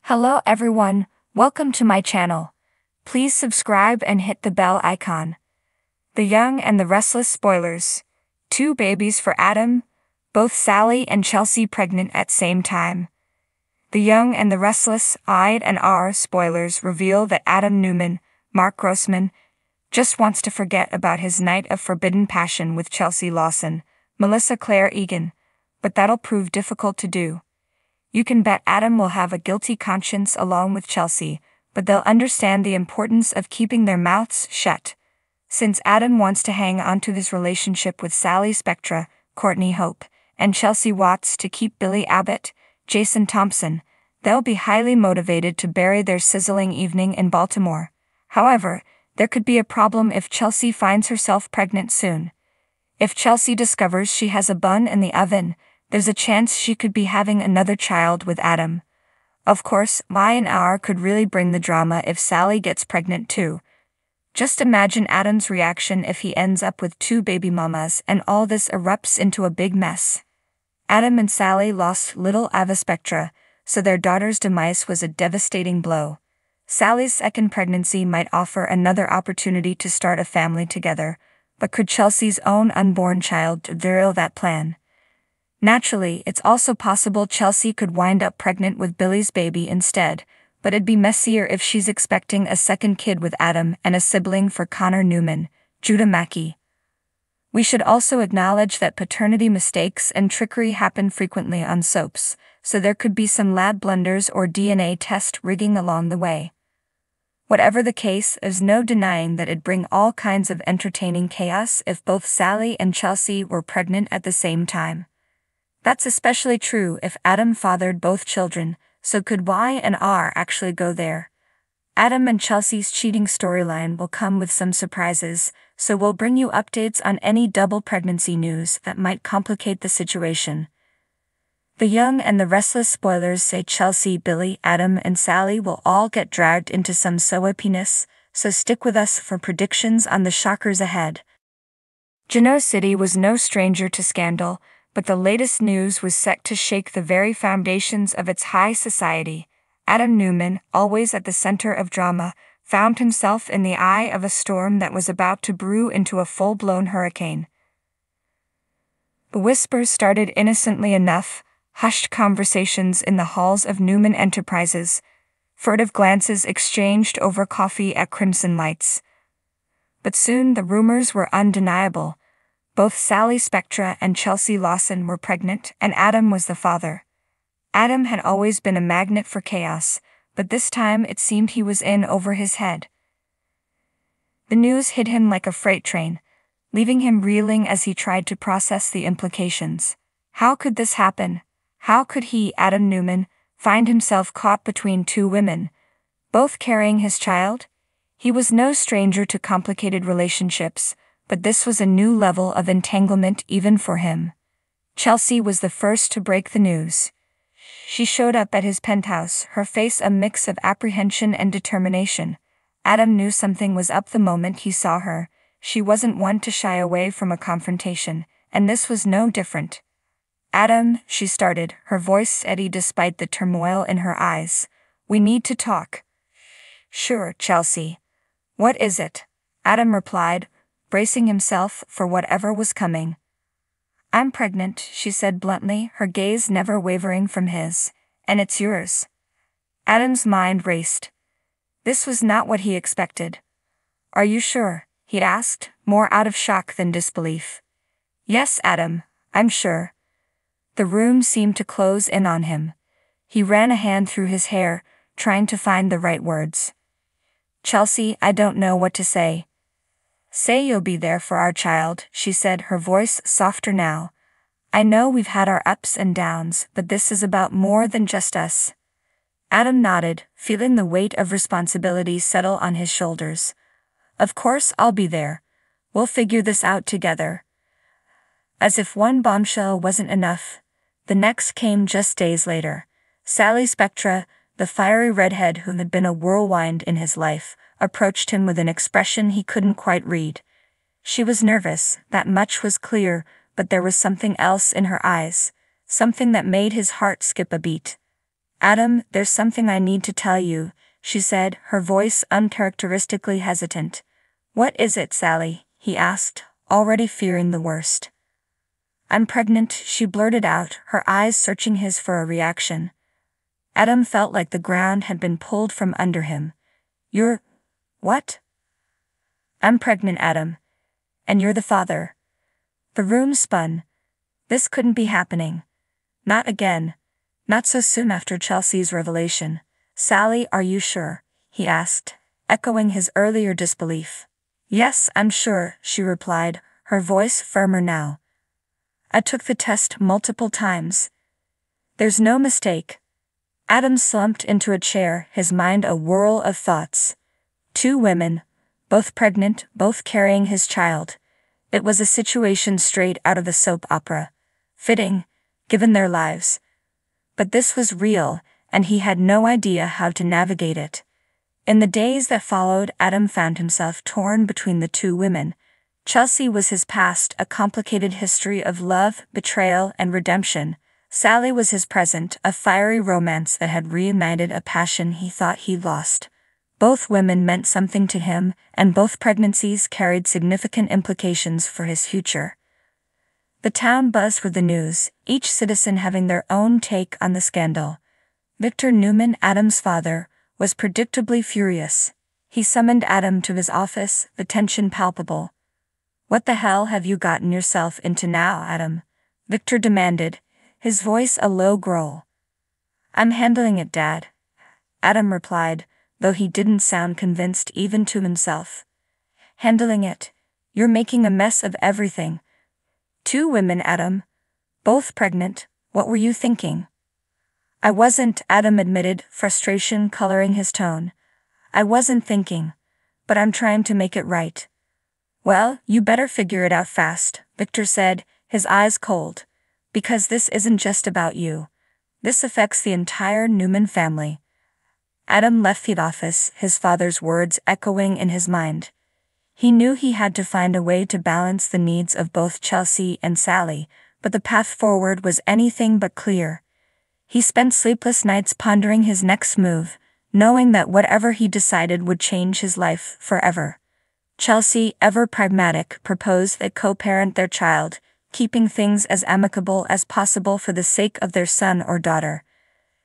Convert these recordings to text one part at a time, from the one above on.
Hello everyone, welcome to my channel. Please subscribe and hit the bell icon. The Young and the Restless spoilers. 2 babies for Adam, both Sally and Chelsea pregnant at same time. The Young and the Restless I'd and R spoilers reveal that Adam Newman, Mark Grossman, just wants to forget about his night of forbidden passion with Chelsea Lawson, Melissa Claire Egan, but that'll prove difficult to do. You can bet Adam will have a guilty conscience along with Chelsea, but they'll understand the importance of keeping their mouths shut. Since Adam wants to hang onto his relationship with Sally Spectra, Courtney Hope, and Chelsea Watts to keep Billy Abbott, Jason Thompson, they'll be highly motivated to bury their sizzling evening in Baltimore. However, there could be a problem if Chelsea finds herself pregnant soon. If Chelsea discovers she has a bun in the oven, there's a chance she could be having another child with Adam. Of course, Y and R could really bring the drama if Sally gets pregnant too. Just imagine Adam's reaction if he ends up with 2 baby mamas and all this erupts into a big mess. Adam and Sally lost little Ava Spectra, so their daughter's demise was a devastating blow. Sally's second pregnancy might offer another opportunity to start a family together, but could Chelsea's own unborn child derail that plan? Naturally, it's also possible Chelsea could wind up pregnant with Billy's baby instead, but it'd be messier if she's expecting a second kid with Adam and a sibling for Connor Newman, Judah Mackey. We should also acknowledge that paternity mistakes and trickery happen frequently on soaps, so there could be some lab blunders or DNA test rigging along the way. Whatever the case, there's no denying that it'd bring all kinds of entertaining chaos if both Sally and Chelsea were pregnant at the same time. That's especially true if Adam fathered both children, so could Y and R actually go there? Adam and Chelsea's cheating storyline will come with some surprises, so we'll bring you updates on any double pregnancy news that might complicate the situation. The Young and the Restless spoilers say Chelsea, Billy, Adam, and Sally will all get dragged into some soapiness, so stick with us for predictions on the shockers ahead. Genoa City was no stranger to scandal, but the latest news was set to shake the very foundations of its high society. Adam Newman, always at the center of drama, found himself in the eye of a storm that was about to brew into a full-blown hurricane. The whispers started innocently enough, hushed conversations in the halls of Newman Enterprises, furtive glances exchanged over coffee at Crimson Lights. But soon the rumors were undeniable. Both Sally Spectra and Chelsea Lawson were pregnant, and Adam was the father. Adam had always been a magnet for chaos, but this time it seemed he was in over his head. The news hit him like a freight train, leaving him reeling as he tried to process the implications. How could this happen? How could he, Adam Newman, find himself caught between 2 women, both carrying his child? He was no stranger to complicated relationships, but this was a new level of entanglement even for him. Chelsea was the first to break the news. She showed up at his penthouse, her face a mix of apprehension and determination. Adam knew something was up the moment he saw her. She wasn't one to shy away from a confrontation, and this was no different. "Adam," she started, her voice steady despite the turmoil in her eyes. "We need to talk." "Sure, Chelsea. What is it?" Adam replied, bracing himself for whatever was coming. "I'm pregnant," she said bluntly, her gaze never wavering from his. "And it's yours." Adam's mind raced. This was not what he expected. "Are you sure?" he asked, more out of shock than disbelief. "Yes, Adam, I'm sure." The room seemed to close in on him. He ran a hand through his hair, trying to find the right words. "Chelsea, I don't know what to say." "Say you'll be there for our child," she said, her voice softer now. "I know we've had our ups and downs, but this is about more than just us." Adam nodded, feeling the weight of responsibility settle on his shoulders. "Of course I'll be there. We'll figure this out together." As if one bombshell wasn't enough, the next came just days later. Sally Spectra, the fiery redhead who had been a whirlwind in his life, approached him with an expression he couldn't quite read. She was nervous, that much was clear, but there was something else in her eyes, something that made his heart skip a beat. Adam, there's something I need to tell you, she said, her voice uncharacteristically hesitant. What is it, Sally? He asked, already fearing the worst. I'm pregnant, she blurted out, her eyes searching his for a reaction. Adam felt like the ground had been pulled from under him. You're... what? I'm pregnant, Adam. And you're the father. The room spun. This couldn't be happening. Not again. Not so soon after Chelsea's revelation. Sally, are you sure? He asked, echoing his earlier disbelief. Yes, I'm sure, she replied, her voice firmer now. I took the test multiple times. There's no mistake. Adam slumped into a chair, his mind a whirl of thoughts. 2 women, both pregnant, both carrying his child. It was a situation straight out of a soap opera. Fitting, given their lives. But this was real, and he had no idea how to navigate it. In the days that followed, Adam found himself torn between the 2 women. Chelsea was his past, a complicated history of love, betrayal, and redemption. Sally was his present, a fiery romance that had reignited a passion he thought he'd lost. Both women meant something to him, and both pregnancies carried significant implications for his future. The town buzzed with the news, each citizen having their own take on the scandal. Victor Newman, Adam's father, was predictably furious. He summoned Adam to his office, the tension palpable. What the hell have you gotten yourself into now, Adam? Victor demanded, his voice a low growl. I'm handling it, Dad. Adam replied, though he didn't sound convinced even to himself. Handling it? You're making a mess of everything. 2 women, Adam. Both pregnant. What were you thinking? I wasn't, Adam admitted, frustration coloring his tone. I wasn't thinking. But I'm trying to make it right. Well, you better figure it out fast, Victor said, his eyes cold. Because this isn't just about you. This affects the entire Newman family. Adam left the office, his father's words echoing in his mind. He knew he had to find a way to balance the needs of both Chelsea and Sally, but the path forward was anything but clear. He spent sleepless nights pondering his next move, knowing that whatever he decided would change his life forever. Chelsea, ever pragmatic, proposed they co-parent their child, keeping things as amicable as possible for the sake of their son or daughter.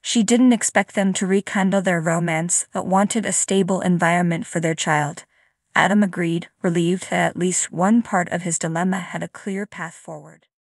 She didn't expect them to rekindle their romance, but wanted a stable environment for their child. Adam agreed, relieved that at least one part of his dilemma had a clear path forward.